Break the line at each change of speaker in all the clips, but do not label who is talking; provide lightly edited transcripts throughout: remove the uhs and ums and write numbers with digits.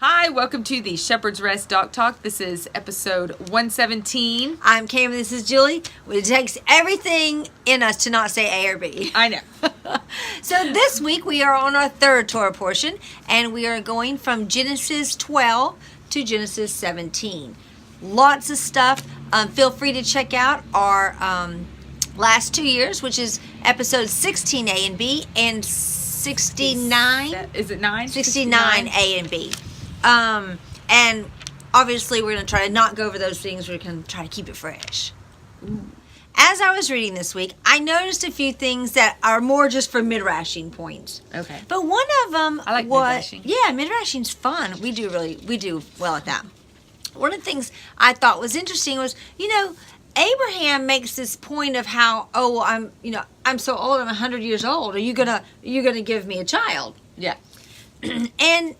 Hi, welcome to the Shepherd's Rest Doc Talk. This is episode 117.
I'm Cam, this is Julie. It takes everything in us to not say A or B.
I know.
So this week we are on our third Torah portion, and we are going from Genesis 12 to Genesis 17. Lots of stuff. Feel free to check out our last 2 years, which is episodes 16A and B and 69.
Is it 9?
69A and B. And obviously we're going to try to not go over those things. We're going to try to keep it fresh.
Ooh.
As I was reading this week, I noticed a few things that are more just for midrashing points.
Okay.
But one of them
I like midrashing.
Yeah, midrashing's fun. We do well at that. One of the things I thought was interesting was, Abraham makes this point of how, I'm so old, I'm 100 years old. Are you gonna give me a child?
Yeah.
And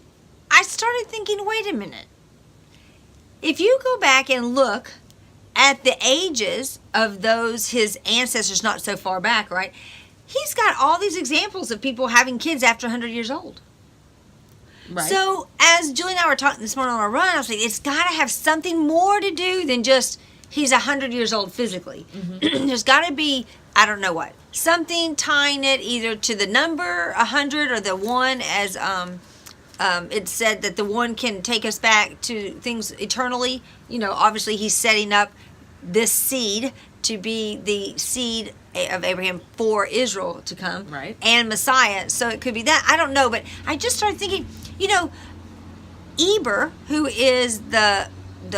I started thinking, wait a minute. If you go back and look at the ages of those his ancestors not so far back, right? He's got all these examples of people having kids after 100 years old.
Right.
So as Julie and I were talking this morning on our run, I was like, it's got to have something more to do than just he's 100 years old physically. Mm-hmm. There's got to be, I don't know what, something tying it either to the number 100 or the one, as it said that the one can take us back to things eternally. Obviously he's setting up this seed to be the seed of Abraham for Israel to come.
Right.
And Messiah. So it could be that. I don't know. But I just started thinking, Eber, who is the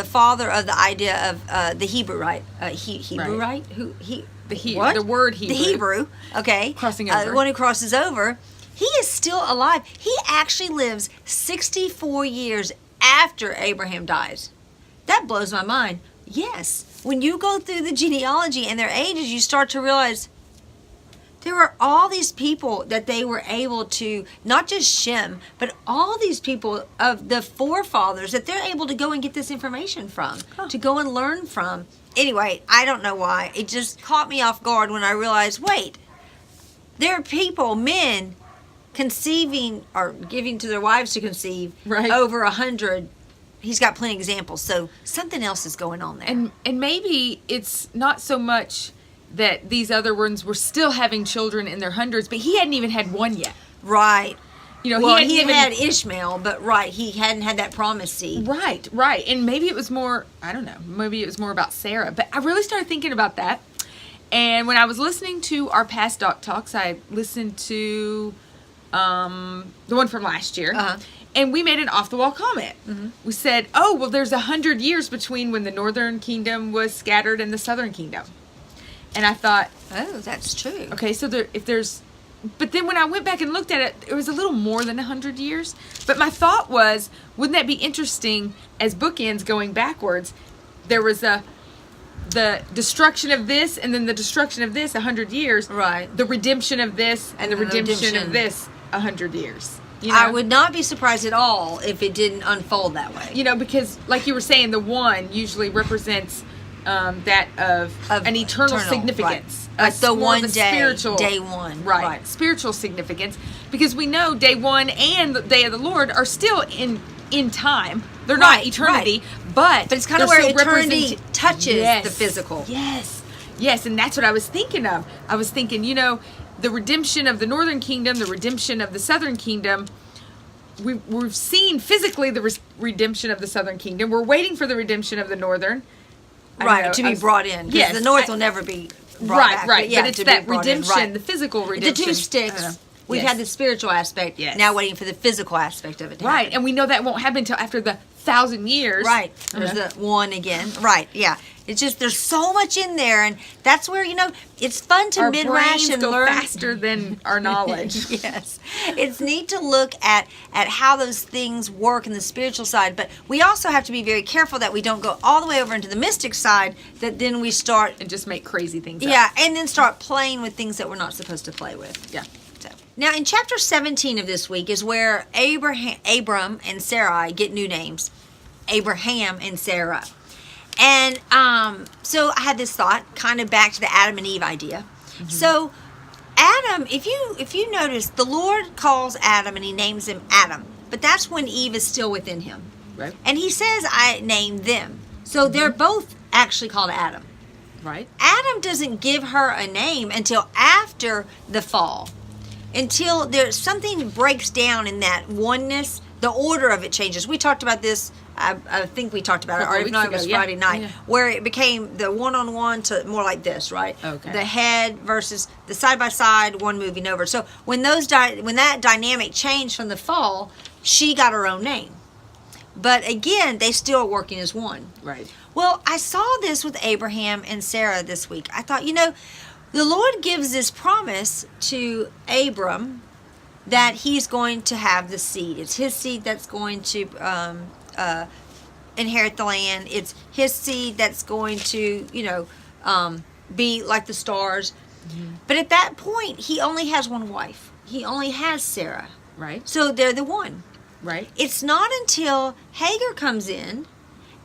father of the idea of the Hebrew, right? Hebrew, right?
The word Hebrew.
The Hebrew, okay.
Crossing over.
The one who crosses over. He is still alive. He actually lives 64 years after Abraham dies. That blows my mind. Yes. When you go through the genealogy and their ages, you start to realize there were all these people that they were able to, not just Shem, but all these people of the forefathers that they're able to go and get this information from, to go and learn from. Anyway, I don't know why. It just caught me off guard when I realized, wait, there are people, men, conceiving or giving to their wives to conceive over 100. He's got plenty of examples. So something else is going on there.
And maybe it's not so much that these other ones were still having children in their hundreds, but he hadn't even had one yet.
Right.
He
had Ishmael, but he hadn't had that promised seed.
Right. And maybe it was more, I don't know, maybe it was more about Sarah. But I really started thinking about that. And when I was listening to our past Doc Talks, I listened to the one from last year.
Uh-huh.
And we made an off-the-wall comment. Mm-hmm. We said, there's 100 years between when the northern kingdom was scattered and the southern kingdom. And I thought,
oh, that's true.
Okay, so but then when I went back and looked at it, it was a little more than 100 years. But my thought was, wouldn't that be interesting as bookends going backwards? There was the destruction of this and then the destruction of this 100 years.
Right.
The redemption of this and the redemption of this 100 years.
I would not be surprised at all if it didn't unfold that way.
Because like you were saying, the one usually represents that of an eternal significance.
Right. Like the one day,
spiritual,
day one.
Right. Spiritual significance. Because we know day one and the day of the Lord are still in time. They're not eternity, but
it's kind of where eternity touches the physical.
Yes, and that's what I was thinking of. I was thinking, the redemption of the northern kingdom, the redemption of the southern kingdom. We've seen physically the redemption of the southern kingdom. We're waiting for the redemption of the northern.
To be brought in. Yes. The north will never be brought back.
Right. But it's that redemption, the physical redemption.
The two sticks. We've had the spiritual aspect.
Yes.
Now waiting for the physical aspect of it to happen.
And we know that won't happen until after the 1,000 years.
Right. There's the one again. Right. Yeah. It's just there's so much in there, and that's where it's fun to midrash and learn
faster than our knowledge.
Yes, it's neat to look at how those things work in the spiritual side, but we also have to be very careful that we don't go all the way over into the mystic side. That then we start
and just make crazy things.
Yeah, and then start playing with things that we're not supposed to play with.
Yeah.
So now in chapter 17 of this week is where Abram and Sarai get new names, Abraham and Sarah. And so I had this thought, kind of back to the Adam and Eve idea. Mm-hmm. So Adam, if you notice, the Lord calls Adam and he names him Adam. but that's when Eve is still within him.
Right.
And he says, I named them. So they're both actually called Adam.
Right.
Adam doesn't give her a name until after the fall. Until there's something breaks down in that oneness, the order of it changes. We talked about this, I think we talked about it, or if not, it was Friday night, where it became the one-on-one to more like this, right?
Okay.
The head versus the side-by-side, one moving over. So when that dynamic changed from the fall, she got her own name. But again, they still are working as one.
Right.
Well, I saw this with Abraham and Sarah this week. I thought, the Lord gives this promise to Abram that he's going to have the seed. It's his seed that's going to inherit the land. It's his seed that's going to, be like the stars. Mm-hmm. But at that point, he only has one wife. He only has Sarah.
Right.
So they're the one.
Right.
It's not until Hagar comes in,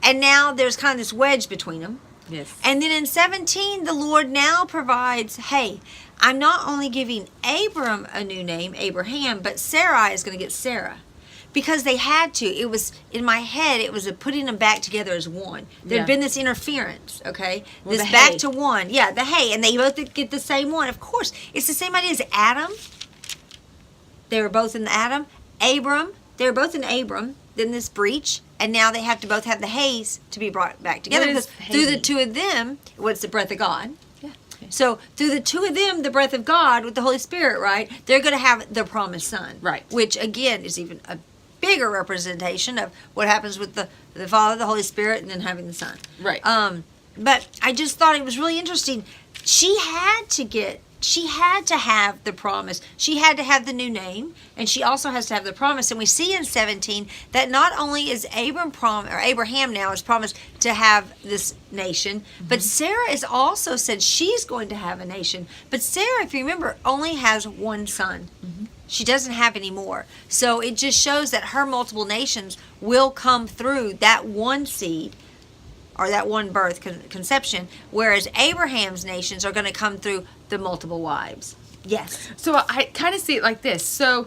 and now there's kind of this wedge between them.
Yes.
And then in 17, the Lord now provides, hey, I'm not only giving Abram a new name, Abraham, but Sarai is going to get Sarah. Because they had to. It was, in my head, it was a putting them back together as one. There'd been this interference, okay?
Well,
this back to one. Yeah, the hay. And they both get the same one. Of course, it's the same idea as Adam. They were both in the Adam. Abram. They were both in Abram. Then this breach. And now they have to both have the haze to be brought back together. Because through the two of them, what's the breath of God?
Yeah. Okay.
So through the two of them, the breath of God with the Holy Spirit, right? They're going to have the promised son.
Right.
Which, again, is even a bigger representation of what happens with the Father, the Holy Spirit, and then having the Son.
Right.
But I just thought it was really interesting. She had to have the promise. She had to have the new name, and she also has to have the promise. And we see in 17 that not only is Abraham now is promised to have this nation, but Sarah is also said she's going to have a nation. But Sarah, if you remember, only has one son. Mm-hmm. She doesn't have any more. So it just shows that her multiple nations will come through that one seed or that one birth conception, whereas Abraham's nations are going to come through the multiple wives. Yes.
So I kind of see it like this. So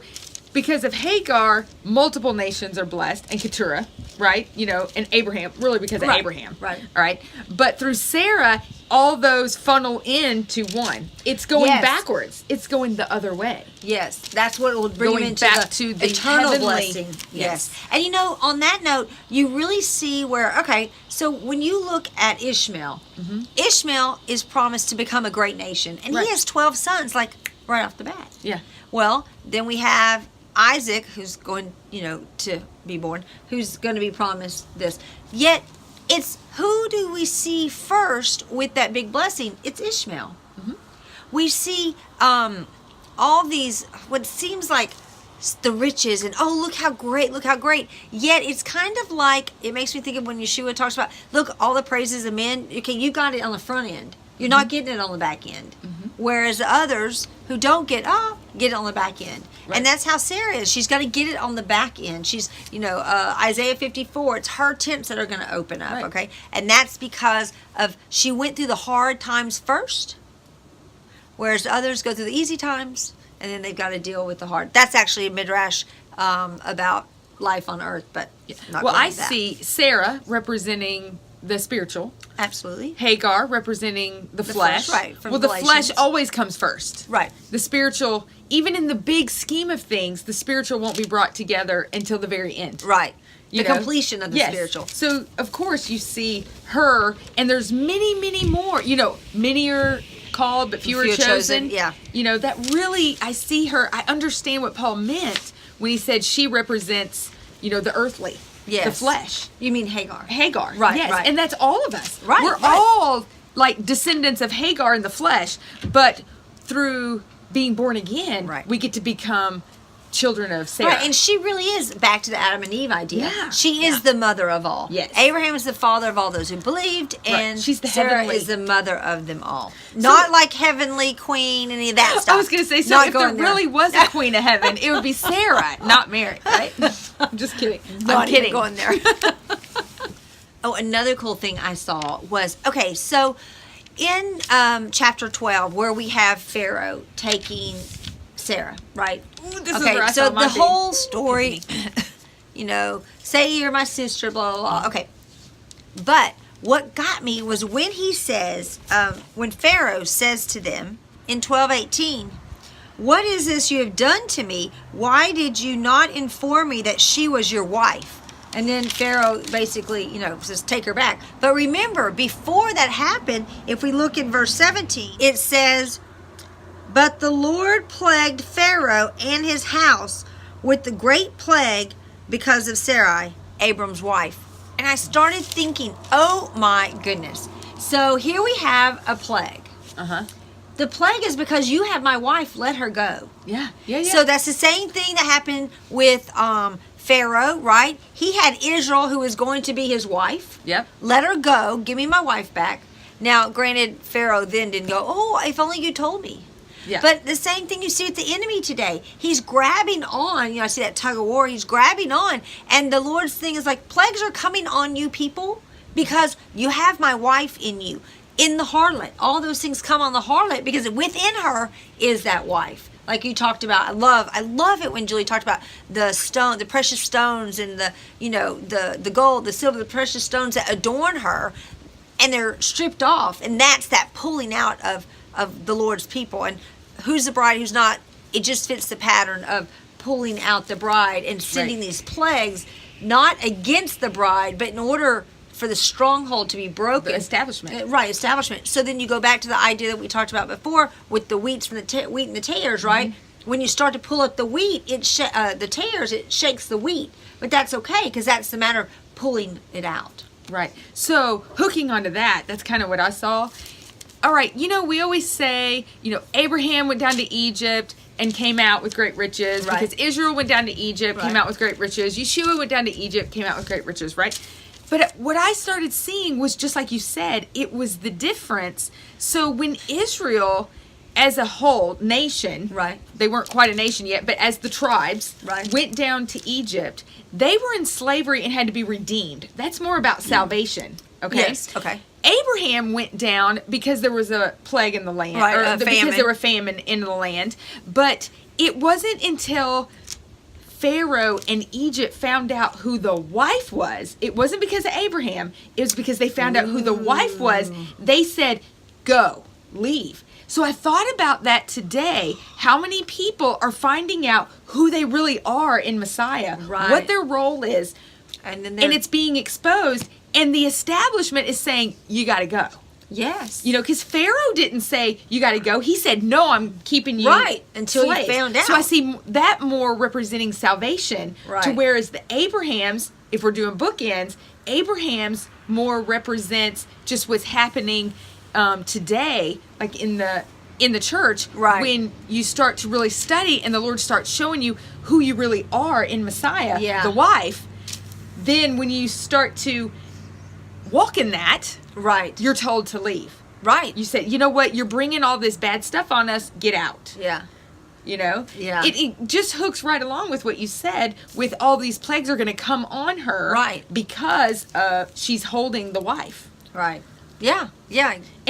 because of Hagar, multiple nations are blessed, and Keturah, right? And Abraham, really because of Abraham.
Right.
All right. But through Sarah, all those funnel into one. It's going backwards. It's going the other way.
Yes. That's what will bring
going
you into
back
the
to the
eternal
heavenly
blessing. Yes. And on that note, you really see where, so when you look at Ishmael, Ishmael is promised to become a great nation. And he has 12 sons, like right off the bat.
Yeah.
Well, then we have Isaac, who's going, to be born, who's going to be promised this. Yet, it's who do we see first with that big blessing? It's Ishmael. Mm-hmm. We see all these, what seems like the riches, and look how great. Yet, it's kind of like, it makes me think of when Yeshua talks about, look, all the praises of men, okay, you got it on the front end. You're not getting it on the back end. Mm-hmm. Whereas the others who don't get it on the back end. Right. And that's how Sarah is. She's got to get it on the back end. She's, Isaiah 54, it's her tents that are going to open up, okay? And that's because of she went through the hard times first, whereas the others go through the easy times, and then they've got to deal with the hard. That's actually a midrash about life on earth, but not
well,
going
I
to that.
see Sarah representing the spiritual.
Absolutely.
Hagar representing the flesh.
Right.
Well, the flesh always comes first.
Right.
The spiritual, even in the big scheme of things, the spiritual won't be brought together until the very end.
Right. The completion of the spiritual.
So, of course, you see her, and there's many, many more. Many are called, but few are chosen.
Yeah.
That really, I see her, I understand what Paul meant when he said she represents, the earthly.
Yes.
The flesh.
You mean Hagar.
Hagar.
Right,
yes.
right.
And that's all of us.
Right.
We're all like descendants of Hagar in the flesh, but through being born again, we get to become children of Sarah.
Right, and she really is back to the Adam and Eve idea.
Yeah.
She is the mother of all.
Yes.
Abraham is the father of all those who believed, and
she's the
Sarah
heavenly.
is the mother of them all. Not like heavenly queen, any of that stuff.
I was going to say, so if there really was a queen of heaven, it would be Sarah, not Mary, right? I'm just kidding.
I'm kidding.
Even
going there. Another cool thing I saw was, so in chapter 12, where we have Pharaoh taking Sarah, right?
Ooh, this is where I
so
saw my
the whole story, say you're my sister, blah, blah, blah. Okay. But what got me was when he says, when Pharaoh says to them in 12:18, what is this you have done to me? Why did you not inform me that she was your wife? And then Pharaoh basically, says, take her back. But remember, before that happened, if we look in verse 17, it says, but the Lord plagued Pharaoh and his house with the great plague because of Sarai, Abram's wife. And I started thinking, oh my goodness. So here we have a plague.
Uh-huh.
The plague is because you have my wife, let her go.
Yeah.
So that's the same thing that happened with Pharaoh, right? He had Israel who was going to be his wife.
Yep.
Let her go. Give me my wife back. Now, granted, Pharaoh then didn't go, oh, if only you told me.
Yeah.
But the same thing you see with the enemy today. He's grabbing on. I see that tug of war. He's grabbing on. And the Lord's thing is like, plagues are coming on you people because you have my wife in you. In the harlot. All those things come on the harlot because within her is that wife. Like you talked about. I love it when Julie talked about the precious stones and the gold, the silver, the precious stones that adorn her, and they're stripped off. And that's that pulling out of the Lord's people. And who's the bride, who's not, it just fits the pattern of pulling out the bride and sending these plagues, not against the bride, but in order for the stronghold to be broken.
The establishment.
Right, establishment. So then you go back to the idea that we talked about before with the wheat and the tares, right? Mm-hmm. When you start to pull up the wheat, the tares, it shakes the wheat. But that's okay because that's the matter of pulling it out.
Right. So hooking onto that, that's kind of what I saw. All right, we always say, Abraham went down to Egypt and came out with great riches because Israel went down to Egypt, came out with great riches. Yeshua went down to Egypt, came out with great riches, right? But what I started seeing was just like you said, it was the difference. So when Israel as a whole, nation, they weren't quite a nation yet, but as the tribes went down to Egypt, they were in slavery and had to be redeemed. That's more about salvation, okay?
Yes, okay.
Abraham went down because there was a plague in the land, because there were famine in the land. But it wasn't until Pharaoh and Egypt found out who the wife was. It wasn't because of Abraham. It was because they found out who the wife was. They said, go, leave. So I thought about that today. How many people are finding out who they really are in Messiah, what their role is, and it's being exposed. And the establishment is saying, you got to go.
Yes.
Because Pharaoh didn't say, you got to go. He said, no, I'm keeping you
until
slaves.
You found out.
So I see that more representing salvation. To whereas the Abrahams, if we're doing bookends, Abraham's more represents just what's happening today, like in the church, when you start to really study and the Lord starts showing you who you really are in Messiah, the wife. Then when you start to walk in that, you're told to leave. You say, you know what, you're bringing all this bad stuff on us, get out. It just hooks right along with what you said, with all these plagues are going to come on her because she's holding the wife. And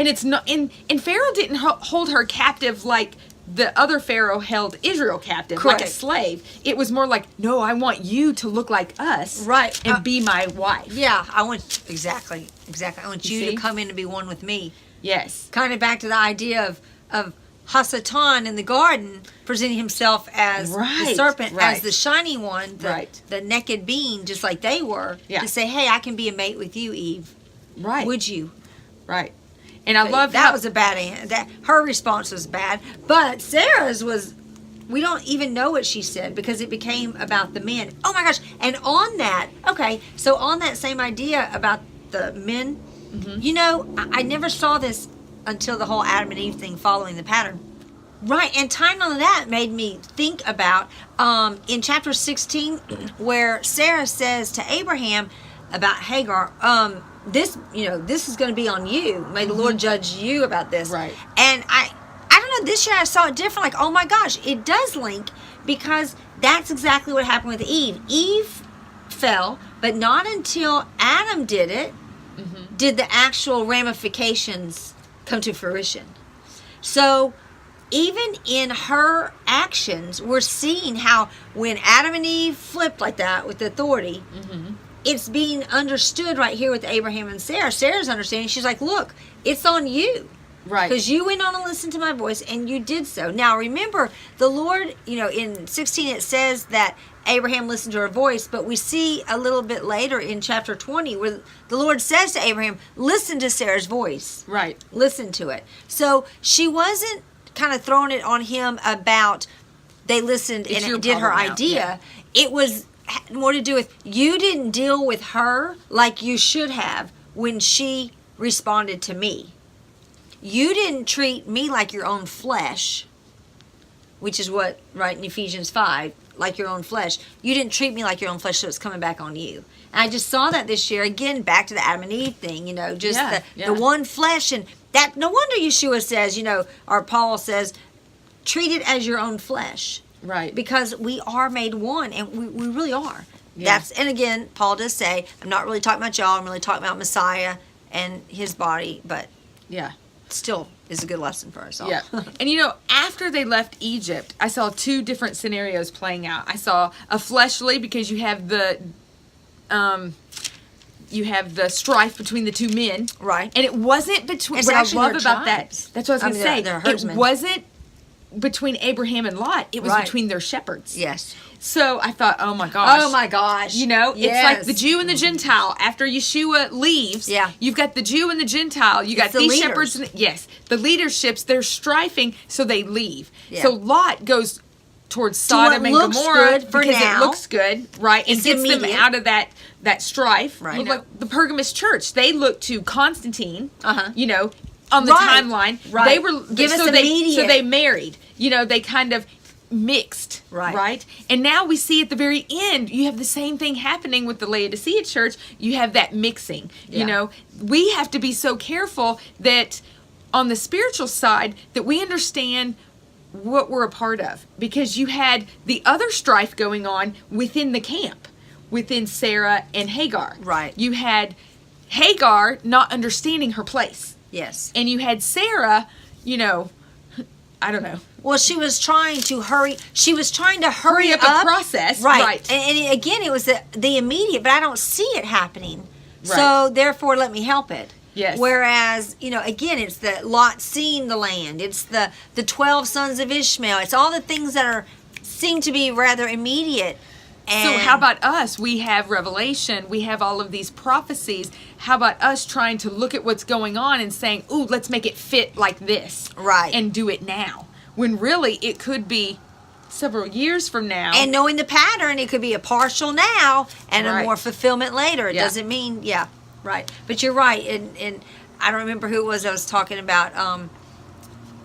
it's not, and Pharaoh didn't hold her captive like the other Pharaoh held Israel captive, like a slave. It was more like, no, I want you to look like us, and be my wife.
I want exactly. I want you to come in and be one with me.
Yes.
Kind of back to the idea of Hasatan in the garden presenting himself as the serpent, as the shiny one, the naked being, just like they were, to say, hey, I can be a mate with you, Eve. Would you?
And I love
that was a bad answer. Her response was bad, but Sarah's was. We don't even know what she said because it became about the men. Oh my gosh! And on that, so on that same idea about the men, I never saw this until the whole Adam and Eve thing, following the pattern. And tying on to that made me think about in chapter 16 where Sarah says to Abraham about Hagar. This is going to be on you. May the Lord judge you about this. And I don't know, this year I saw it different. Like, oh my gosh, it does link because that's exactly what happened with Eve. Eve fell, but not until Adam did it did the actual ramifications come to fruition. So even in her actions, we're seeing how when Adam and Eve flipped like that with authority, it's being understood right here with Abraham and Sarah. Sarah's understanding. She's like, look, it's on you.
Right.
Because you went on and listened to my voice, and you did so. Now, remember, the Lord, in 16 it says that Abraham listened to her voice, but we see a little bit later in chapter 20 where the Lord says to Abraham, listen to Sarah's voice.
Right.
Listen to it. So she wasn't kind of throwing it on him about they listened
It's
and
your
it did her
problem now.
idea. It was more to do with you didn't deal with her like you should have when she responded to me. You didn't treat me like your own flesh, which is what, right, in Ephesians 5, like your own flesh. You didn't treat me like your own flesh, so it's coming back on you. And I just saw that this year, again, back to the Adam and Eve thing, just the one flesh. And that, no wonder Yeshua says, or Paul says, treat it as your own flesh.
Right.
Because we are made one, and we really are.
Yeah.
And again, Paul does say, I'm not really talking about y'all, I'm really talking about Messiah and his body, but
Yeah.
still is a good lesson for us all.
Yeah. And after they left Egypt, I saw two different scenarios playing out. I saw a fleshly, because you have the strife between the two men.
Right.
And it wasn't between,
It's
what I
actually
love
their
about
tribes.
that, that's what I was going to say.
they're
It
herdsmen.
wasn't between Abraham and Lot. It was
Right.
between their shepherds.
Yes.
So I thought, oh my gosh.
Oh my gosh.
It's like
Yes.
the Jew and the Gentile. After Yeshua leaves,
Yeah.
you've got the Jew and the Gentile. You got
It's the
these
leaders.
shepherds. Yes, the leaderships, they're strifing, so they leave.
Yeah.
So Lot goes towards
what
Sodom and
looks
Gomorrah
good for
because
now.
it looks good, right? And
It's
gets them
immediate.
out of that strife.
Right.
Like the Pergamus church, they look to Constantine,
Uh-huh.
on the
Right.
timeline.
Right.
They were
Give us
so they
immediate.
so they married. They kind of mixed, right? And now we see at the very end, you have the same thing happening with the Laodicea church. You have that mixing.
Yeah.
We have to be so careful that on the spiritual side that we understand what we're a part of, because you had the other strife going on within the camp, within Sarah and Hagar.
Right.
You had Hagar not understanding her place.
Yes.
And you had Sarah, I don't know.
Well, she was trying to hurry. She was trying to hurry
Hurry up the process.
Right.
Right.
And again, it was the immediate, but I don't see it happening.
Right.
So therefore, let me help it.
Yes.
Whereas, again, it's the Lot seeing the land. It's the 12 sons of Ishmael. It's all the things that seem to be rather immediate. And
So how about us? We have Revelation. We have all of these prophecies. How about us trying to look at what's going on and saying, ooh, let's make it fit like this.
Right.
And do it now. When really it could be several years from now.
And knowing the pattern, it could be a partial now and a
Right.
more fulfillment later. It
Yeah.
doesn't mean, right. But you're right. And I don't remember who it was I was talking about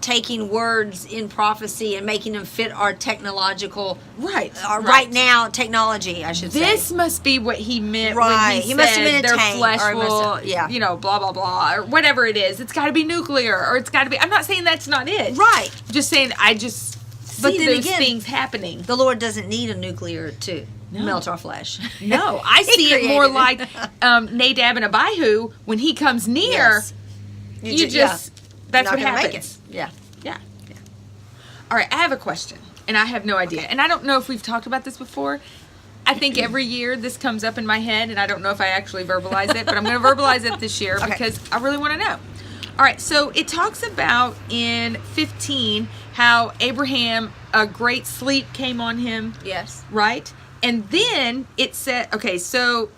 taking words in prophecy and making them fit our technological,
Right.
right now technology, I should say.
This must be what he meant
Right.
when
He
he
must
said
have been a
their
tank,
flesh
or he must
will,
have- yeah.
blah, blah, blah, or whatever it is. It's got to be nuclear, or it's got to be... I'm not saying that's not it.
Right.
I'm just saying I just
But
see
then
those
again,
things happening.
The Lord doesn't need a nuclear to melt our flesh.
No, I
He
see it more
created
like Nadab and Abihu. When he comes near,
Yes.
you just... That's
Not
what
gonna make
happens.
it. Yeah.
Yeah. All right, I have a question, and I have no idea. And I don't know if we've talked about this before. I think every year this comes up in my head, and I don't know if I actually verbalize it, but I'm going to verbalize it this year because I really want to know. All right, so it talks about in 15 how Abraham, a great sleep came on him.
Yes.
Right? And then it said, okay, so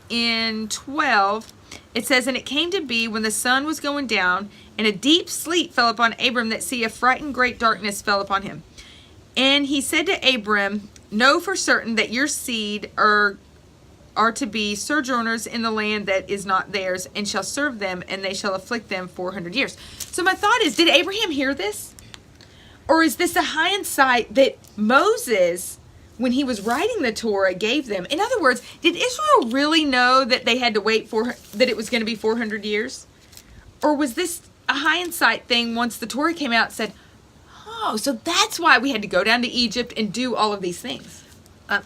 in 12, it says, and it came to be when the sun was going down, and a deep sleep fell upon Abram, that see a frightened great darkness fell upon him. And he said to Abram, know for certain that your seed are to be sojourners in the land that is not theirs, and shall serve them, and they shall afflict them 400 years. So my thought is, did Abraham hear this? Or is this a hindsight that Moses, when he was writing the Torah, gave them? In other words, did Israel really know that they had to wait that it was going to be 400 years? Or was this a hindsight thing once the Torah came out and said, oh, so that's why we had to go down to Egypt and do all of these things?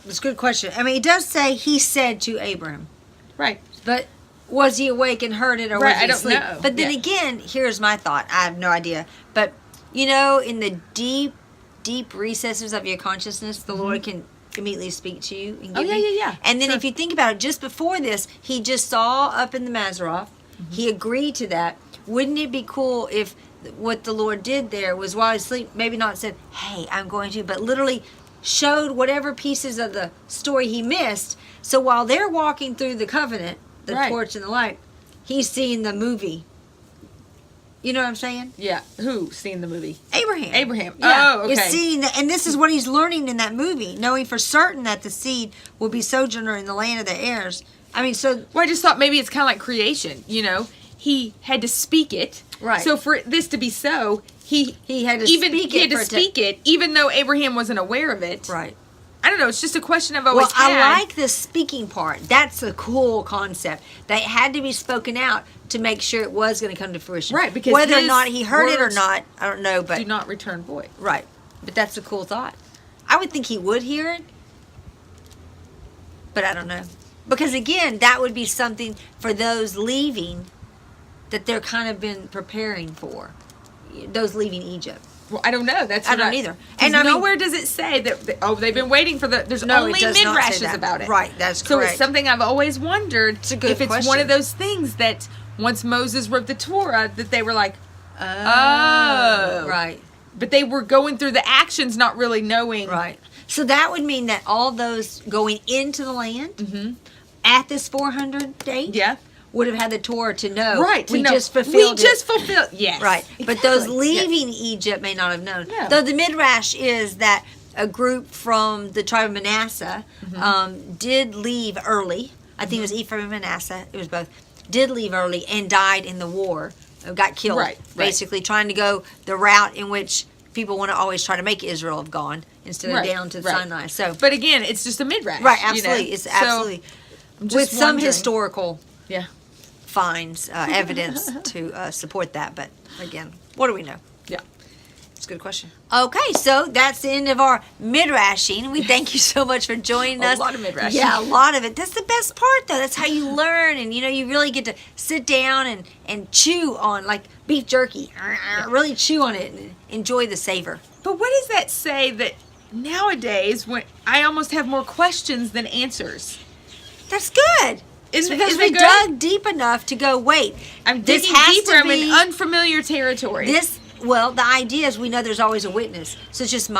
It's a good question. I mean, it does say he said to Abraham.
Right.
But was he awake and heard it, or
Right,
was he
I don't
asleep?
know.
But then
Yeah.
again, here's my thought. I have no idea. But You know, in the deep, deep recesses of your consciousness, the Lord can immediately speak to you. And give you. And then
Sure.
if you think about it, just before this, he just saw up in the Mazarov. He agreed to that. Wouldn't it be cool if what the Lord did there was while he was asleep, maybe not said, hey, I'm going to, but literally showed whatever pieces of the story he missed. So while they're walking through the covenant, the
Right.
torch and the light, he's seeing the movie. You know what I'm saying?
Yeah. Who seen the movie?
Abraham.
Abraham.
Yeah.
Oh, okay.
Is seeing that, and this is what he's learning in that movie, knowing for certain that the seed will be sojourner in the land of the heirs. I mean, so
Well, I just thought maybe it's kind of like creation. You know, he had to speak it.
Right.
So for this to be so, he
had to
even
speak
he
it
had to
for it to-
speak it, even though Abraham wasn't aware of it.
right.
I don't know. It's just a question I've always
Well,
had.
I like the speaking part. That's a cool concept. They had to be spoken out to make sure it was going to come to fruition.
Right, because
whether or
his
not he heard it or
words
not, I don't know. But
do not return void.
right, but that's a cool thought. I would think he would hear it, but I don't know, because again, that would be something for those leaving that they're kind of been preparing for. Those leaving Egypt.
Well, I don't know. That's
I
what
don't either.
And
I mean-
nowhere does it say that. They've been waiting for the. There's
No,
only
it does not say
midrashes
that.
about it.
Right, that's
So
correct.
it's something I've always wondered.
It's a good
if it's one
question.
of those things that once Moses wrote the Torah, that they were like, oh,
right.
But they were going through the actions, not really knowing.
Right. So that would mean that all those going into the land at this 400 date
Yeah.
would have had the Torah to know.
Right. to
We
know.
just fulfilled
We just
it.
fulfilled. Yes.
Right. But those
Exactly. Yes.
leaving Egypt may not have known.
No.
Though the midrash is that a group from the tribe of Manasseh did leave early. I think it was Ephraim and Manasseh. It was both. Did leave early and died in the war. Got killed.
Right, right.
Basically trying to go the route in which people want to always try to make Israel have gone instead of
Right,
down to
right.
Sinai. So
But again, it's just a midrash.
right,
you know?
absolutely. It's
So,
absolutely
I'm just
with some
wondering.
historical
Yeah.
finds evidence to support that. But again, what do we know?
Yeah.
It's a good question. Okay, so that's the end of our midrashing. We thank you so much for joining us.
A lot of midrashing.
Yeah, a lot of it. That's the best part, though. That's how you learn, and you really get to sit down and chew on like beef jerky. Really chew on it and enjoy the savor.
But what does that say that nowadays, when I almost have more questions than answers?
That's good.
Isn't
Because
isn't
we
it good?
dug deep enough to go, wait,
I'm
this
digging
has
deeper.
to
I'm in
be
unfamiliar territory.
Well, the idea is we know there's always a witness. So it's just a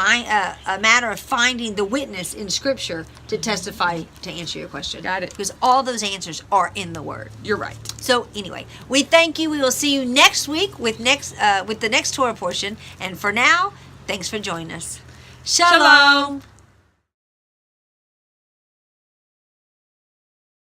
matter of finding the witness in Scripture to testify to answer your question.
Got it.
Because all those answers are in the Word.
You're right.
So anyway, we thank you. We will see you next week with the next Torah portion. And for now, thanks for joining us. Shalom.
Shalom.